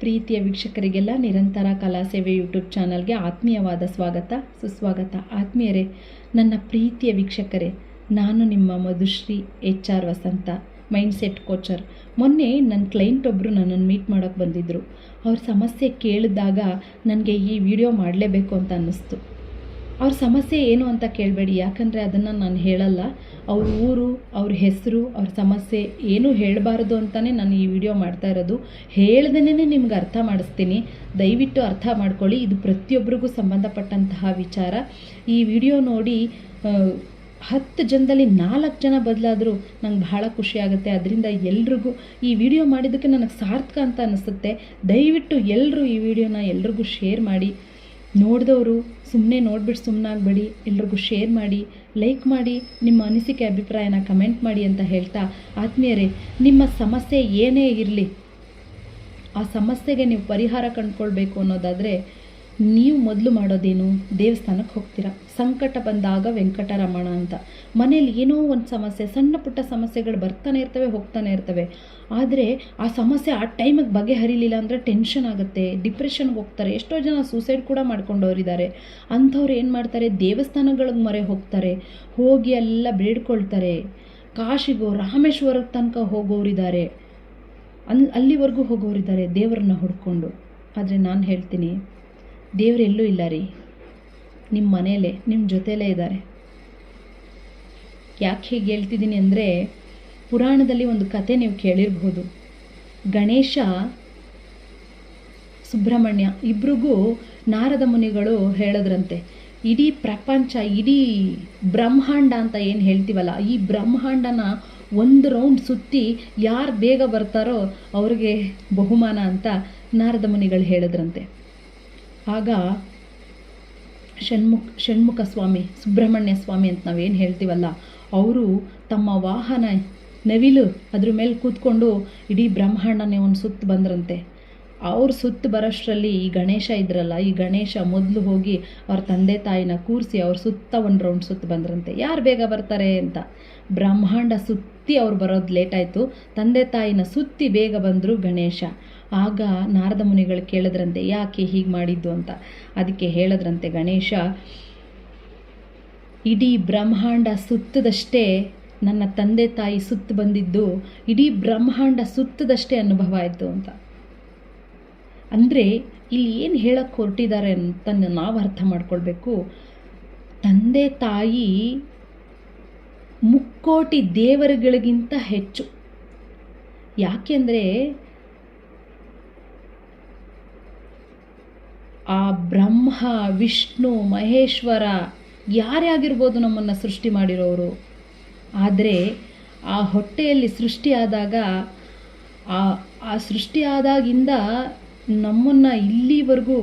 ಪ್ರೀತಿಯ ವೀಕ್ಷಕರಿಗೆಲ್ಲ ನಿರಂತರ ಕಲಾ ಸೇವೆ ಯೂಟ್ಯೂಬ್ ಚಾನಲ್ಗೆ ಆತ್ಮೀಯವಾದ ಸ್ವಾಗತ ಸುಸ್ವಾಗತ. ಆತ್ಮೀಯರೇ, ನನ್ನ ಪ್ರೀತಿಯ ವೀಕ್ಷಕರೇ, ನಾನು ನಿಮ್ಮ ಮಧುಶ್ರೀ HR ವಸಂತ, ಮೈಂಡ್ಸೆಟ್ ಕೋಚರ್. ಮೊನ್ನೆ ನನ್ನ ಕ್ಲೈಂಟ್ ಒಬ್ಬರು ನನ್ನನ್ನು ಮೀಟ್ ಮಾಡೋಕ್ಕೆ ಬಂದಿದ್ದರು. ಅವ್ರ ಸಮಸ್ಯೆ ಕೇಳಿದಾಗ ನನಗೆ ಈ ವಿಡಿಯೋ ಮಾಡಲೇಬೇಕು ಅಂತ ಅನ್ನಿಸ್ತು. ಅವ್ರ ಸಮಸ್ಯೆ ಏನು ಅಂತ ಕೇಳಬೇಡಿ, ಯಾಕಂದರೆ ಅದನ್ನು ನಾನು ಹೇಳಲ್ಲ. ಅವ್ರ ಊರು, ಅವ್ರ ಹೆಸರು, ಅವ್ರ ಸಮಸ್ಯೆ ಏನೂ ಹೇಳಬಾರ್ದು ಅಂತಲೇ ನಾನು ಈ ವಿಡಿಯೋ ಮಾಡ್ತಾ ಇರೋದು. ಹೇಳ್ದೇ ನಿಮ್ಗೆ ಅರ್ಥ ಮಾಡಿಸ್ತೀನಿ, ದಯವಿಟ್ಟು ಅರ್ಥ ಮಾಡ್ಕೊಳ್ಳಿ. ಇದು ಪ್ರತಿಯೊಬ್ಬರಿಗೂ ಸಂಬಂಧಪಟ್ಟಂತಹ ವಿಚಾರ. ಈ ವಿಡಿಯೋ ನೋಡಿ 10 ಜನದಲ್ಲಿ 4 ಜನ ಬದಲಾದರೂ ನಂಗೆ ಬಹಳ ಖುಷಿಯಾಗುತ್ತೆ. ಅದರಿಂದ ಎಲ್ರಿಗೂ ಈ ವಿಡಿಯೋ ಮಾಡಿದ್ದಕ್ಕೆ ನನಗೆ ಸಾರ್ಥಕ ಅಂತ ಅನಿಸುತ್ತೆ. ದಯವಿಟ್ಟು ಎಲ್ಲರೂ ಈ ವಿಡಿಯೋನ ಎಲ್ರಿಗೂ ಶೇರ್ ಮಾಡಿ. ನೋಡಿದವರು ಸುಮ್ಮನೆ ನೋಡಿಬಿಟ್ಟು ಸುಮ್ಮನಾಗಬೇಡಿ, ಎಲ್ರಿಗೂ ಶೇರ್ ಮಾಡಿ, ಲೈಕ್ ಮಾಡಿ, ನಿಮ್ಮ ಅನಿಸಿಕೆ ಅಭಿಪ್ರಾಯನ ಕಮೆಂಟ್ ಮಾಡಿ ಅಂತ ಹೇಳ್ತಾ, ಆತ್ಮೀಯರೇ, ನಿಮ್ಮ ಸಮಸ್ಯೆ ಏನೇ ಇರಲಿ, ಆ ಸಮಸ್ಯೆಗೆ ನೀವು ಪರಿಹಾರ ಕಂಡುಕೊಳ್ಬೇಕು ಅನ್ನೋದಾದರೆ ನೀವು ಮೊದಲು ಮಾಡೋದೇನು? ದೇವಸ್ಥಾನಕ್ಕೆ ಹೋಗ್ತೀರಾ. ಸಂಕಟ ಬಂದಾಗ ವೆಂಕಟರಮಣ ಅಂತ. ಮನೇಲಿ ಏನೋ ಒಂದು ಸಮಸ್ಯೆ, ಸಣ್ಣ ಪುಟ್ಟ ಸಮಸ್ಯೆಗಳು ಬರ್ತಾನೆ ಇರ್ತವೆ, ಹೋಗ್ತಾನೆ ಇರ್ತವೆ. ಆದರೆ ಆ ಸಮಸ್ಯೆ ಆ ಟೈಮಿಗೆ ಬಗೆಹರಿಲಿಲ್ಲ ಅಂದರೆ ಟೆನ್ಷನ್ ಆಗುತ್ತೆ, ಡಿಪ್ರೆಷನ್ಗೆ ಹೋಗ್ತಾರೆ. ಎಷ್ಟೋ ಜನ ಸೂಸೈಡ್ ಕೂಡ ಮಾಡ್ಕೊಂಡವರಿದ್ದಾರೆ. ಅಂಥವ್ರು ಏನು ಮಾಡ್ತಾರೆ, ದೇವಸ್ಥಾನಗಳಿಗೆ ಮೊರೆ ಹೋಗ್ತಾರೆ, ಹೋಗಿ ಎಲ್ಲ ಬೇಡ್ಕೊಳ್ತಾರೆ. ಕಾಶಿಗೋ ರಾಮೇಶ್ವರಕ್ಕೆ ತನಕ ಹೋಗೋರಿದ್ದಾರೆ, ಅಲ್ಲಿವರೆಗೂ ಹೋಗೋರಿದ್ದಾರೆ ದೇವರನ್ನ ಹುಡ್ಕೊಂಡು. ಆದರೆ ನಾನು ಹೇಳ್ತೀನಿ, ದೇವರೆಲ್ಲೂ ಇಲ್ಲ ರೀ, ನಿಮ್ಮ ಮನೇಲೇ, ನಿಮ್ಮ ಜೊತೆಲೇ ಇದ್ದಾರೆ. ಯಾಕೆ ಹೀಗೆ ಹೇಳ್ತಿದ್ದೀನಿ ಅಂದರೆ, ಪುರಾಣದಲ್ಲಿ ಒಂದು ಕತೆ ನೀವು ಕೇಳಿರ್ಬೋದು. ಗಣೇಶ ಸುಬ್ರಹ್ಮಣ್ಯ ಇಬ್ರಿಗೂ ನಾರದ ಮುನಿಗಳು ಹೇಳಿದ್ರಂತೆ, ಇಡೀ ಪ್ರಪಂಚ, ಇಡೀ ಬ್ರಹ್ಮಾಂಡ ಅಂತ ಏನು ಹೇಳ್ತೀವಲ್ಲ, ಈ ಬ್ರಹ್ಮಾಂಡನ ಒಂದು ರೌಂಡ್ ಸುತ್ತಿ ಯಾರು ಬೇಗ ಬರ್ತಾರೋ ಅವ್ರಿಗೆ ಬಹುಮಾನ ಅಂತ ನಾರದ ಮುನಿಗಳು ಹೇಳಿದ್ರಂತೆ. ಆಗ ಷಣ್ಮುಖ ಸ್ವಾಮಿ, ಸುಬ್ರಹ್ಮಣ್ಯ ಸ್ವಾಮಿ ಅಂತ ನಾವೇನು ಹೇಳ್ತೀವಲ್ಲ, ಅವರು ತಮ್ಮ ವಾಹನ ನವಿಲು ಅದ್ರ ಮೇಲೆ ಕೂತ್ಕೊಂಡು ಇಡೀ ಬ್ರಹ್ಮಾಂಡನೇ ಒಂದು ಸುತ್ತು ಬಂದ್ರಂತೆ. ಅವ್ರು ಸುತ್ತು ಬರೋಷ್ಟರಲ್ಲಿ ಈ ಗಣೇಶ ಇದ್ರಲ್ಲ, ಈ ಗಣೇಶ ಮೊದಲು ಹೋಗಿ ಅವ್ರ ತಂದೆ ತಾಯಿನ ಕೂರಿಸಿ ಅವ್ರ ಸುತ್ತ ಒಂದು ರೌಂಡ್ ಸುತ್ತು ಬಂದ್ರಂತೆ. ಯಾರು ಬೇಗ ಬರ್ತಾರೆ ಅಂತ. ಬ್ರಹ್ಮಾಂಡ ಸುತ್ತಿ ಅವ್ರು ಬರೋದು ಲೇಟ್ ಆಯಿತು, ತಂದೆ ತಾಯಿನ ಸುತ್ತಿ ಬೇಗ ಬಂದರು ಗಣೇಶ. ಆಗ ನಾರದ ಮುನಿಗಳು ಕೇಳಿದ್ರಂತೆ, ಯಾಕೆ ಹೀಗೆ ಮಾಡಿದ್ದು ಅಂತ. ಅದಕ್ಕೆ ಹೇಳಿದ್ರಂತೆ ಗಣೇಶ, ಇಡೀ ಬ್ರಹ್ಮಾಂಡ ಸುತ್ತದಷ್ಟೇ ನನ್ನ ತಂದೆ ತಾಯಿ ಸುತ್ತು ಬಂದಿದ್ದು, ಇಡೀ ಬ್ರಹ್ಮಾಂಡ ಸುತ್ತದಷ್ಟೇ ಅನುಭವ ಆಯಿತು ಅಂತ. ಅಂದರೆ ಇಲ್ಲಿ ಏನು ಹೇಳಕ್ಕೆ ಹೊರಟಿದ್ದಾರೆ ಅಂತ ನಾವು ಅರ್ಥ ಮಾಡ್ಕೊಳ್ಬೇಕು. ತಂದೆ ತಾಯಿ ಮುಕ್ಕೋಟಿ ದೇವರುಗಳಿಗಿಂತ ಹೆಚ್ಚು. ಯಾಕೆಂದರೆ ಆ ಬ್ರಹ್ಮ, ವಿಷ್ಣು, ಮಹೇಶ್ವರ ಯಾರೇ ಆಗಿರ್ಬೋದು ನಮ್ಮನ್ನು ಸೃಷ್ಟಿ ಮಾಡಿರೋರು. ಆದರೆ ಆ ಹೊಟ್ಟೆಯಲ್ಲಿ ಸೃಷ್ಟಿಯಾದಾಗ, ಆ ಸೃಷ್ಟಿಯಾದಾಗಿಂದ ನಮ್ಮನ್ನು ಇಲ್ಲಿವರೆಗೂ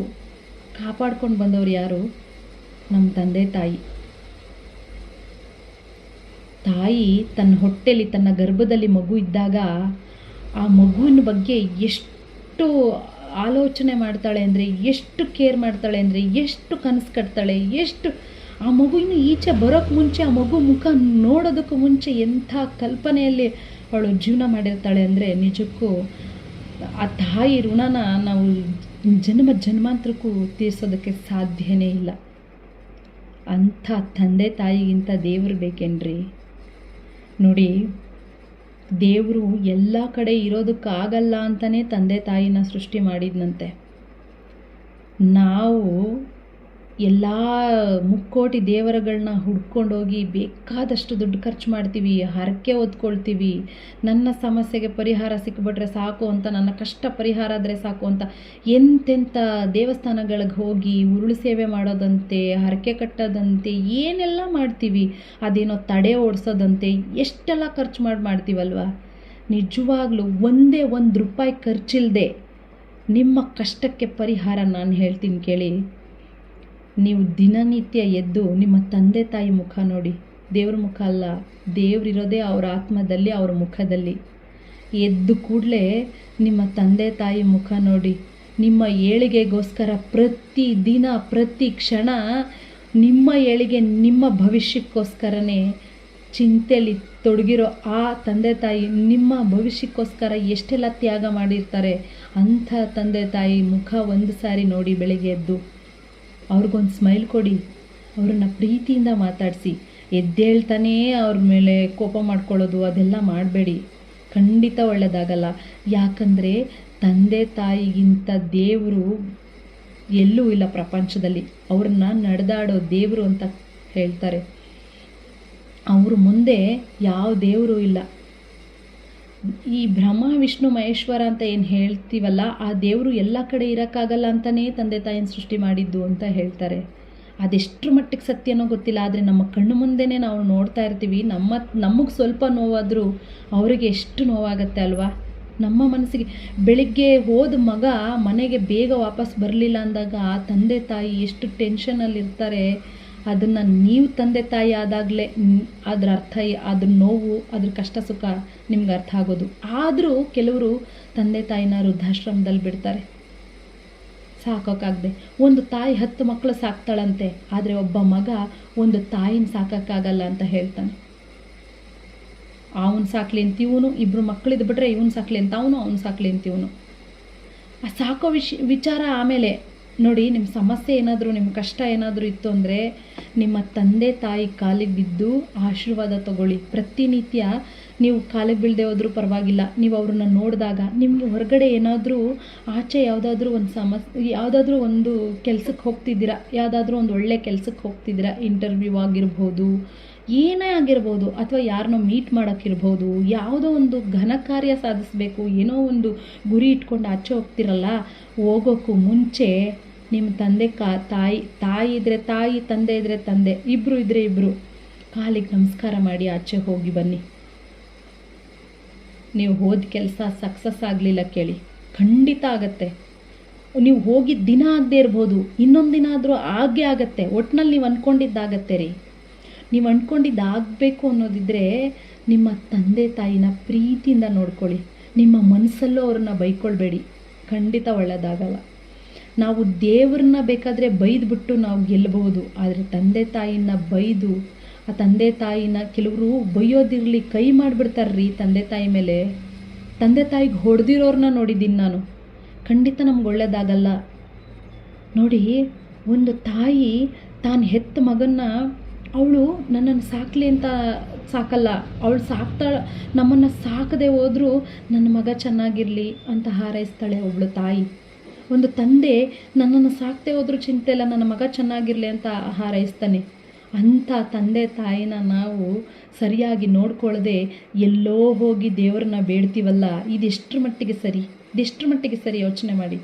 ಕಾಪಾಡ್ಕೊಂಡು ಬಂದವರು ಯಾರು? ನಮ್ಮ ತಂದೆ ತಾಯಿ. ತಾಯಿ ತನ್ನ ಹೊಟ್ಟೆಯಲ್ಲಿ, ತನ್ನ ಗರ್ಭದಲ್ಲಿ ಮಗು ಇದ್ದಾಗ ಆ ಮಗುವಿನ ಬಗ್ಗೆ ಎಷ್ಟು ಆಲೋಚನೆ ಮಾಡ್ತಾಳೆ ಅಂದರೆ, ಎಷ್ಟು ಕೇರ್ ಮಾಡ್ತಾಳೆ ಅಂದರೆ, ಎಷ್ಟು ಕನಸು ಕಟ್ತಾಳೆ, ಎಷ್ಟು ಆ ಮಗುವಿನ ಈಚೆ ಬರೋಕ್ಕೆ ಮುಂಚೆ, ಆ ಮಗು ಮುಖ ನೋಡೋದಕ್ಕೂ ಮುಂಚೆ ಎಂಥ ಕಲ್ಪನೆಯಲ್ಲಿ ಅವಳು ಜೀವನ ಮಾಡಿರ್ತಾಳೆ ಅಂದರೆ, ನಿಜಕ್ಕೂ ಆ ತಾಯಿ ಋಣನ ನಾವು ಜನ್ಮಾಂತರಕ್ಕೂ ತೀರಿಸೋದಕ್ಕೆ ಸಾಧ್ಯನೇ ಇಲ್ಲ. ಅಂಥ ತಂದೆ ತಾಯಿಗಿಂತ ದೇವರು ಬೇಕೇನ್ರಿ? ನೋಡಿ, ದೇವರು ಎಲ್ಲ ಕಡೆ ಇರೋದಕ್ಕಾಗಲ್ಲ ಅಂತಲೇ ತಂದೆ ತಾಯಿನ ಸೃಷ್ಟಿ ಮಾಡಿದ್ನಂತೆ. ನಾವು ಎಲ್ಲ ಮುಕ್ಕೋಟಿ ದೇವರುಗಳನ್ನ ಹುಡ್ಕೊಂಡೋಗಿ ಬೇಕಾದಷ್ಟು ದುಡ್ಡು ಖರ್ಚು ಮಾಡ್ತೀವಿ, ಹರಕೆ ಹೊತ್ಕೊಳ್ತೀವಿ. ನನ್ನ ಸಮಸ್ಯೆಗೆ ಪರಿಹಾರ ಸಿಕ್ಬಿಟ್ರೆ ಸಾಕು ಅಂತ, ನನ್ನ ಕಷ್ಟ ಪರಿಹಾರ ಆದರೆ ಸಾಕು ಅಂತ ಎಂತೆಂಥ ದೇವಸ್ಥಾನಗಳಿಗೆ ಹೋಗಿ ಉರುಳು ಸೇವೆ ಮಾಡೋದಂತೆ, ಹರಕೆ ಕಟ್ಟೋದಂತೆ, ಏನೆಲ್ಲ ಮಾಡ್ತೀವಿ. ಅದೇನೋ ತಡೆ ಓಡಿಸೋದಂತೆ, ಎಷ್ಟೆಲ್ಲ ಖರ್ಚು ಮಾಡ್ತೀವಲ್ವ. ನಿಜವಾಗ್ಲೂ ಒಂದೇ ₹1 ಖರ್ಚಿಲ್ಲದೆ ನಿಮ್ಮ ಕಷ್ಟಕ್ಕೆ ಪರಿಹಾರ ನಾನು ಹೇಳ್ತೀನಿ ಕೇಳಿ. ನೀವು ದಿನನಿತ್ಯ ಎದ್ದು ನಿಮ್ಮ ತಂದೆ ತಾಯಿ ಮುಖ ನೋಡಿ. ದೇವ್ರ ಮುಖ ಅಲ್ಲ, ದೇವ್ರಿರೋದೇ ಅವ್ರ ಆತ್ಮದಲ್ಲಿ, ಅವ್ರ ಮುಖದಲ್ಲಿ. ಎದ್ದು ಕೂಡಲೇ ನಿಮ್ಮ ತಂದೆ ತಾಯಿ ಮುಖ ನೋಡಿ. ನಿಮ್ಮ ಏಳಿಗೆಗೋಸ್ಕರ ಪ್ರತಿ ದಿನ, ಪ್ರತಿ ಕ್ಷಣ ನಿಮ್ಮ ಏಳಿಗೆ, ನಿಮ್ಮ ಭವಿಷ್ಯಕ್ಕೋಸ್ಕರನೇ ಚಿಂತೆಯಲ್ಲಿ ತೊಡಗಿರೋ ಆ ತಂದೆ ತಾಯಿ ನಿಮ್ಮ ಭವಿಷ್ಯಕ್ಕೋಸ್ಕರ ಎಷ್ಟೆಲ್ಲ ತ್ಯಾಗ ಮಾಡಿರ್ತಾರೆ. ಅಂಥ ತಂದೆ ತಾಯಿ ಮುಖ ಒಂದು ಸಾರಿ ನೋಡಿ ಬೆಳಗ್ಗೆ ಎದ್ದು ಅವ್ರಿಗೊಂದು ಸ್ಮೈಲ್ ಕೊಡಿ, ಅವ್ರನ್ನ ಪ್ರೀತಿಯಿಂದ ಮಾತಾಡಿಸಿ. ಎದ್ದೇಳ್ತಾನೇ ಅವ್ರ ಮೇಲೆ ಕೋಪ ಮಾಡ್ಕೊಳ್ಳೋದು ಅದೆಲ್ಲ ಮಾಡಬೇಡಿ, ಖಂಡಿತ ಒಳ್ಳೆಯದಾಗಲ್ಲ. ಯಾಕಂದರೆ ತಂದೆ ತಾಯಿಗಿಂತ ದೇವರು ಎಲ್ಲೂ ಇಲ್ಲ ಪ್ರಪಂಚದಲ್ಲಿ. ಅವ್ರನ್ನ ನಡೆದಾಡೋ ದೇವರು ಅಂತ ಹೇಳ್ತಾರೆ. ಅವ್ರ ಮುಂದೆ ಯಾವ ದೇವರು ಇಲ್ಲ. ಈ ಬ್ರಹ್ಮ ವಿಷ್ಣು ಮಹೇಶ್ವರ ಅಂತ ಏನು ಹೇಳ್ತೀವಲ್ಲ, ಆ ದೇವರು ಎಲ್ಲ ಕಡೆ ಇರೋಕ್ಕಾಗಲ್ಲ ಅಂತಲೇ ತಂದೆ ತಾಯಿನ ಸೃಷ್ಟಿ ಮಾಡಿದ್ದು ಅಂತ ಹೇಳ್ತಾರೆ. ಅದೆಷ್ಟರ ಮಟ್ಟಿಗೆ ಸತ್ಯನೋ ಗೊತ್ತಿಲ್ಲ, ಆದರೆ ನಮ್ಮ ಕಣ್ಣು ಮುಂದೆನೇ ನಾವು ನೋಡ್ತಾ ಇರ್ತೀವಿ. ನಮಗೆ ಸ್ವಲ್ಪ ನೋವಾದರೂ ಅವರಿಗೆ ಎಷ್ಟು ನೋವಾಗತ್ತೆ ಅಲ್ವಾ. ನಮ್ಮ ಮನಸ್ಸಿಗೆ ಬೆಳಿಗ್ಗೆ ಹೋದ ಮಗ ಮನೆಗೆ ಬೇಗ ವಾಪಸ್ ಬರಲಿಲ್ಲ ಅಂದಾಗ ಆ ತಂದೆ ತಾಯಿ ಎಷ್ಟು ಟೆನ್ಷನಲ್ಲಿರ್ತಾರೆ. ಅದನ್ನು ನೀವು ತಂದೆ ತಾಯಿ ಆದಾಗಲೇ ಅದ್ರ ಅರ್ಥ, ಅದ್ರ ನೋವು, ಅದ್ರ ಕಷ್ಟ ಸುಖ ನಿಮ್ಗೆ ಅರ್ಥ ಆಗೋದು. ಆದರೂ ಕೆಲವರು ತಂದೆ ತಾಯಿನ ವೃದ್ಧಾಶ್ರಮದಲ್ಲಿ ಬಿಡ್ತಾರೆ ಸಾಕೋಕ್ಕಾಗದೆ. ಒಂದು ತಾಯಿ 10 ಮಕ್ಕಳು ಸಾಕ್ತಾಳಂತೆ, ಆದರೆ ಒಬ್ಬ ಮಗ ಒಂದು ತಾಯಿನ ಸಾಕೋಕ್ಕಾಗಲ್ಲ ಅಂತ ಹೇಳ್ತಾನೆ. ಅವನು ಸಾಕ್ಲಿ ಅಂತ ಇವನು, ಇಬ್ಬರು ಮಕ್ಕಳಿದ್ದು ಬಿಟ್ರೆ ಇವನು ಸಾಕ್ಲಿ ಅಂತ ಅವನು ಸಾಕ್ಲಿ ಅಂತ ಇವನು. ಆ ಸಾಕೋ ವಿಚಾರ ಆಮೇಲೆ ನೋಡಿ. ನಿಮ್ಮ ಸಮಸ್ಯೆ ಏನಾದರೂ, ನಿಮ್ಮ ಕಷ್ಟ ಏನಾದರೂ ಇತ್ತು ಅಂದರೆ ನಿಮ್ಮ ತಂದೆ ತಾಯಿ ಕಾಲಿಗೆ ಬಿದ್ದು ಆಶೀರ್ವಾದ ತಗೊಳ್ಳಿ. ಪ್ರತಿನಿತ್ಯ ನೀವು ಕಾಲಿಗೆ ಬೀಳದೆ ಹೋದರೂ ಪರವಾಗಿಲ್ಲ, ನೀವು ಅವ್ರನ್ನ ನೋಡಿದಾಗ ನಿಮಗೆ ಹೊರಗಡೆ ಏನಾದರೂ ಆಚೆ ಯಾವುದಾದ್ರೂ ಒಂದು ಕೆಲಸಕ್ಕೆ ಹೋಗ್ತಿದ್ದೀರಾ, ಯಾವುದಾದ್ರೂ ಒಂದು ಒಳ್ಳೆ ಕೆಲಸಕ್ಕೆ ಹೋಗ್ತಿದ್ದೀರಾ, ಇಂಟರ್ವ್ಯೂ ಆಗಿರ್ಬೋದು, ಏನೇ ಆಗಿರ್ಬೋದು, ಅಥವಾ ಯಾರನ್ನೋ ಮೀಟ್ ಮಾಡೋಕ್ಕಿರ್ಬೋದು, ಯಾವುದೋ ಒಂದು ಘನ ಕಾರ್ಯ ಸಾಧಿಸಬೇಕು, ಏನೋ ಒಂದು ಗುರಿ ಇಟ್ಕೊಂಡು ಆಚೆ ಹೋಗ್ತಿರಲ್ಲ, ಹೋಗೋಕ್ಕೂ ಮುಂಚೆ ನಿಮ್ಮ ತಂದೆ ತಾಯಿ ಇದ್ದರೆ ತಾಯಿ, ತಂದೆ ಇದ್ದರೆ ತಂದೆ, ಇಬ್ಬರು ಇದ್ದರೆ ಇಬ್ಬರು ಕಾಲಿಗೆ ನಮಸ್ಕಾರ ಮಾಡಿ ಆಚೆ ಹೋಗಿ ಬನ್ನಿ. ನೀವು ಹೋದ ಕೆಲಸ ಸಕ್ಸಸ್ ಆಗಲಿಲ್ಲ ಕೇಳಿ, ಖಂಡಿತ ಆಗತ್ತೆ. ನೀವು ಹೋಗಿದ್ದ ದಿನ ಆಗದೆ ಇರ್ಬೋದು, ಇನ್ನೊಂದು ದಿನ ಆದರೂ ಆಗೇ ಆಗತ್ತೆ. ಒಟ್ಟಿನಲ್ಲಿ ನೀವು ಅಂದ್ಕೊಂಡಿದ್ದಾಗತ್ತೆ ರೀ. ನೀವು ಅಂದ್ಕೊಂಡಿದ್ದಾಗಬೇಕು ಅನ್ನೋದಿದ್ದರೆ ನಿಮ್ಮ ತಂದೆ ತಾಯಿನ ಪ್ರೀತಿಯಿಂದ ನೋಡ್ಕೊಳ್ಳಿ. ನಿಮ್ಮ ಮನಸ್ಸಲ್ಲೂ ಅವ್ರನ್ನ ಬೈಕೊಳ್ಬೇಡಿ, ಖಂಡಿತ ಒಳ್ಳೆಯದಾಗಲ್ಲ. ನಾವು ದೇವ್ರನ್ನ ಬೇಕಾದರೆ ಬೈದ್ಬಿಟ್ಟು ನಾವು ಗೆಲ್ಲಬಹುದು, ಆದರೆ ತಂದೆ ತಾಯಿನ ಬೈದು ಆ ತಂದೆ ತಾಯಿನ ಕೆಲವರು ಬೈಯೋದಿರಲಿ ಕೈ ಮಾಡಿಬಿಡ್ತಾರ್ರಿ ತಂದೆ ತಾಯಿ ಮೇಲೆ. ತಂದೆ ತಾಯಿಗೆ ಹೊಡೆದಿರೋರನ್ನ ನೋಡಿದ್ದೀನಿ ನಾನು. ಖಂಡಿತ ನಮ್ಗೆ ಒಳ್ಳೆಯದಾಗಲ್ಲ ನೋಡಿ. ಒಂದು ತಾಯಿ ತಾನು ಹೆತ್ತ ಮಗನ್ನ ಅವಳು ನನ್ನನ್ನು ಸಾಕಲಿ ಅಂತ ಸಾಕಲ್ಲ, ಅವಳು ನಮ್ಮನ್ನು ಸಾಕದೆ ಹೋದರೂ ನನ್ನ ಮಗ ಚೆನ್ನಾಗಿರಲಿ ಅಂತ ಹಾರೈಸ್ತಾಳೆ ಒಬ್ಬಳು ತಾಯಿ. ಒಂದು ತಂದೆ ನನ್ನನ್ನು ಸಾಕದೆ ಹೋದರೂ ಚಿಂತೆ ಇಲ್ಲ, ನನ್ನ ಮಗ ಚೆನ್ನಾಗಿರಲಿ ಅಂತ ಹಾರೈಸ್ತಾನೆ. ಅಂಥ ತಂದೆ ತಾಯಿನ ನಾವು ಸರಿಯಾಗಿ ನೋಡ್ಕೊಳ್ಳದೆ ಎಲ್ಲೋ ಹೋಗಿ ದೇವ್ರನ್ನ ಬೇಡ್ತೀವಲ್ಲ, ಇದೆಷ್ಟರ ಮಟ್ಟಿಗೆ ಸರಿ ಯೋಚನೆ ಮಾಡಿ.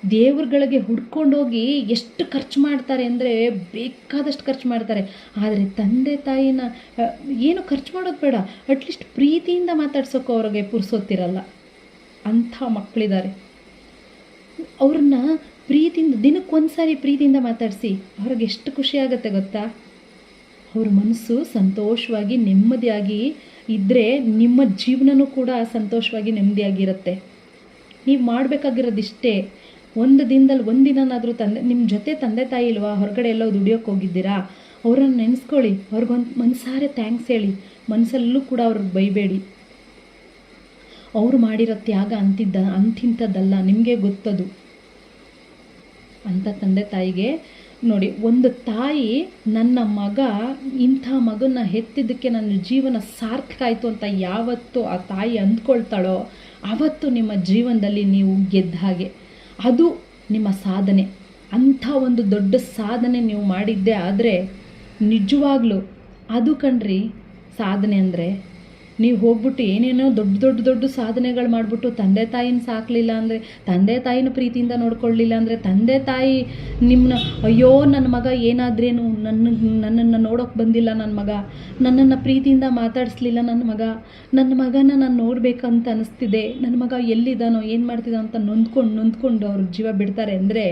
ದೇವ್ರುಗಳಿಗೆ ಹುಡ್ಕೊಂಡೋಗಿ ಎಷ್ಟು ಖರ್ಚು ಮಾಡ್ತಾರೆ ಅಂದರೆ ಬೇಕಾದಷ್ಟು ಖರ್ಚು ಮಾಡ್ತಾರೆ. ಆದರೆ ತಂದೆ ತಾಯಿನ ಏನು ಖರ್ಚು ಮಾಡೋದು ಬೇಡ, ಅಟ್ಲೀಸ್ಟ್ ಪ್ರೀತಿಯಿಂದ ಮಾತಾಡ್ಸೋಕ್ಕೂ ಅವ್ರಿಗೆ ಪುರ್ಸೋತಿರಲ್ಲ. ಅಂಥ ಮಕ್ಕಳಿದ್ದಾರೆ. ಅವ್ರನ್ನ ಪ್ರೀತಿಯಿಂದ ದಿನಕ್ಕೊಂದು ಸಾರಿ ಪ್ರೀತಿಯಿಂದ ಮಾತಾಡಿಸಿ, ಅವ್ರಿಗೆ ಎಷ್ಟು ಖುಷಿ ಆಗುತ್ತೆ ಗೊತ್ತಾ. ಅವ್ರ ಮನಸ್ಸು ಸಂತೋಷವಾಗಿ ನೆಮ್ಮದಿಯಾಗಿ ಇದ್ದರೆ ನಿಮ್ಮ ಜೀವನವೂ ಕೂಡ ಸಂತೋಷವಾಗಿ ನೆಮ್ಮದಿಯಾಗಿರುತ್ತೆ. ನೀವು ಮಾಡಬೇಕಾಗಿರೋದಿಷ್ಟೇ, ಒಂದು ದಿನದಲ್ಲಿ ಒಂದಿನಾದರೂ ನಿಮ್ಮ ಜೊತೆ ತಂದೆ ತಾಯಿ ಇಲ್ವಾ, ಹೊರಗಡೆ ಎಲ್ಲೋ ದುಡಿಯೋಕ್ಕೆ ಹೋಗಿದ್ದೀರಾ, ಅವ್ರನ್ನ ನೆನೆಸ್ಕೊಳ್ಳಿ, ಅವ್ರಿಗೊಂದು ಮನಸಾರೆ ಥ್ಯಾಂಕ್ಸ್ ಹೇಳಿ. ಮನಸ್ಸಲ್ಲೂ ಕೂಡ ಅವ್ರಿಗೆ ಬೈಬೇಡಿ. ಅವರು ಮಾಡಿರೋ ತ್ಯಾಗ ಅಂತಿಂಥದ್ದಲ್ಲ, ನಿಮಗೆ ಗೊತ್ತದು. ಅಂಥ ತಂದೆ ತಾಯಿಗೆ ನೋಡಿ, ಒಂದು ತಾಯಿ ನನ್ನ ಮಗ ಇಂಥ ಮಗನ ಹೆತ್ತಿದ್ದಕ್ಕೆ ನನ್ನ ಜೀವನ ಸಾರ್ಥಕ ಆಯಿತು ಅಂತ ಯಾವತ್ತು ಆ ತಾಯಿ ಅಂದ್ಕೊಳ್ತಾಳೋ ಆವತ್ತು ನಿಮ್ಮ ಜೀವನದಲ್ಲಿ ನೀವು ಗೆದ್ದ ಹಾಗೆ. ಅದು ನಿಮ್ಮ ಸಾಧನೆ. ಅಂಥ ಒಂದು ದೊಡ್ಡ ಸಾಧನೆ ನೀವು ಮಾಡಿದ್ದೆ ಆದರೆ ನಿಜವಾಗ್ಲೂ ಅದು ಕಣ್ರಿ ಸಾಧನೆ ಅಂದರೆ. ನೀವು ಹೋಗ್ಬಿಟ್ಟು ಏನೇನೋ ದೊಡ್ಡ ಸಾಧನೆಗಳು ಮಾಡಿಬಿಟ್ಟು ತಂದೆ ತಾಯಿನ ಸಾಕಲಿಲ್ಲ ಅಂದರೆ, ತಂದೆ ತಾಯಿನ ಪ್ರೀತಿಯಿಂದ ನೋಡ್ಕೊಳ್ಳಿಲ್ಲ ಅಂದರೆ, ತಂದೆ ತಾಯಿ ನಿಮ್ಮನ್ನ ಅಯ್ಯೋ ನನ್ನ ಮಗ ಏನಾದ್ರೇನು, ನನ್ನನ್ನು ನೋಡೋಕೆ ಬಂದಿಲ್ಲ, ನನ್ನ ಮಗ ನನ್ನನ್ನು ಪ್ರೀತಿಯಿಂದ ಮಾತಾಡಿಸ್ಲಿಲ್ಲ, ನನ್ನ ಮಗನ ನಾನು ನೋಡಬೇಕಂತ ಅನಿಸ್ತಿದೆ, ನನ್ನ ಮಗ ಎಲ್ಲಿದ್ದಾನೋ ಏನು ಮಾಡ್ತಿದ್ದಾನೋ ಅಂತ ನೊಂದ್ಕೊಂಡು ಅವ್ರ ಜೀವ ಬಿಡ್ತಾರೆ ಅಂದರೆ,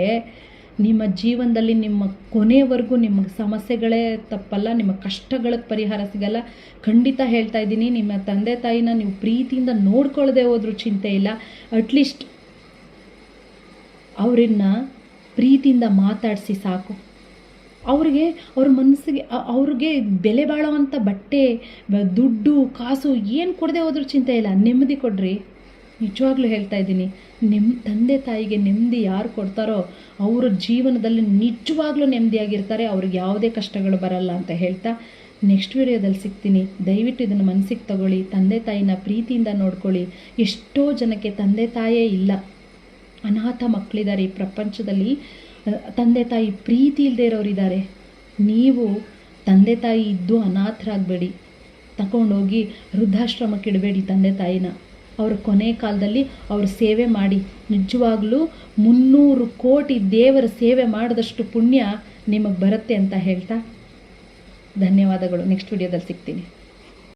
ನಿಮ್ಮ ಜೀವನದಲ್ಲಿ ನಿಮ್ಮ ಕೊನೆವರೆಗೂ ನಿಮಗೆ ಸಮಸ್ಯೆಗಳೇ ತಪ್ಪಲ್ಲ, ನಿಮ್ಮ ಕಷ್ಟಗಳಿಗೆ ಪರಿಹಾರ ಸಿಗಲ್ಲ. ಖಂಡಿತ ಹೇಳ್ತಾ ಇದ್ದೀನಿ, ನಿಮ್ಮ ತಂದೆ ತಾಯಿನ ನೀವು ಪ್ರೀತಿಯಿಂದ ನೋಡ್ಕೊಳ್ಳದೆ ಹೋದ್ರೂ ಚಿಂತೆ ಇಲ್ಲ, ಅಟ್ಲೀಸ್ಟ್ ಅವರನ್ನ ಪ್ರೀತಿಯಿಂದ ಮಾತಾಡಿಸಿ ಸಾಕು. ಅವ್ರಿಗೆ ಅವ್ರ ಮನಸ್ಸಿಗೆ ಅವ್ರಿಗೆ ಬೆಲೆ ಬಾಳೋವಂಥ ಬಟ್ಟೆ, ದುಡ್ಡು, ಕಾಸು ಏನು ಕೊಡದೆ ಹೋದ್ರೂ ಚಿಂತೆ ಇಲ್ಲ, ನೆಮ್ಮದಿ ಕೊಡ್ರಿ. ನಿಜವಾಗ್ಲೂ ಹೇಳ್ತಾ ಇದ್ದೀನಿ, ತಂದೆ ತಾಯಿಗೆ ನೆಮ್ಮದಿ ಯಾರು ಕೊಡ್ತಾರೋ ಅವರ ಜೀವನದಲ್ಲಿ ನಿಜವಾಗ್ಲೂ ನೆಮ್ಮದಿಯಾಗಿರ್ತಾರೆ, ಅವ್ರಿಗೆ ಯಾವುದೇ ಕಷ್ಟಗಳು ಬರಲ್ಲ ಅಂತ ಹೇಳ್ತಾ ನೆಕ್ಸ್ಟ್ ವಿಡಿಯೋದಲ್ಲಿ ಸಿಗ್ತೀನಿ. ದಯವಿಟ್ಟು ಇದನ್ನು ಮನಸ್ಸಿಗೆ ತಗೊಳ್ಳಿ. ತಂದೆ ತಾಯಿನ ಪ್ರೀತಿಯಿಂದ ನೋಡ್ಕೊಳ್ಳಿ. ಎಷ್ಟೋ ಜನಕ್ಕೆ ತಂದೆ ತಾಯೇ ಇಲ್ಲ, ಅನಾಥ ಮಕ್ಕಳಿದ್ದಾರೆ ಈ ಪ್ರಪಂಚದಲ್ಲಿ. ತಂದೆ ತಾಯಿ ಪ್ರೀತಿ ಇಲ್ಲದೆ ಇರೋರಿದ್ದಾರೆ. ನೀವು ತಂದೆ ತಾಯಿ ಇದ್ದು ಅನಾಥರಾಗಬೇಡಿ, ತಗೊಂಡೋಗಿ ವೃದ್ಧಾಶ್ರಮಕ್ಕೆ ಇಡಬೇಡಿ ತಂದೆ ತಾಯಿನ. ಅವ್ರ ಕೊನೆ ಕಾಲದಲ್ಲಿ ಅವ್ರ ಸೇವೆ ಮಾಡಿ. ನಿಜವಾಗ್ಲೂ 300 ಕೋಟಿ ದೇವರ ಸೇವೆ ಮಾಡಿದಷ್ಟು ಪುಣ್ಯ ನಿಮಗೆ ಬರುತ್ತೆ ಅಂತ ಹೇಳ್ತಾ ಧನ್ಯವಾದಗಳು. ನೆಕ್ಸ್ಟ್ ವಿಡಿಯೋದಲ್ಲಿ ಸಿಗ್ತೀನಿ.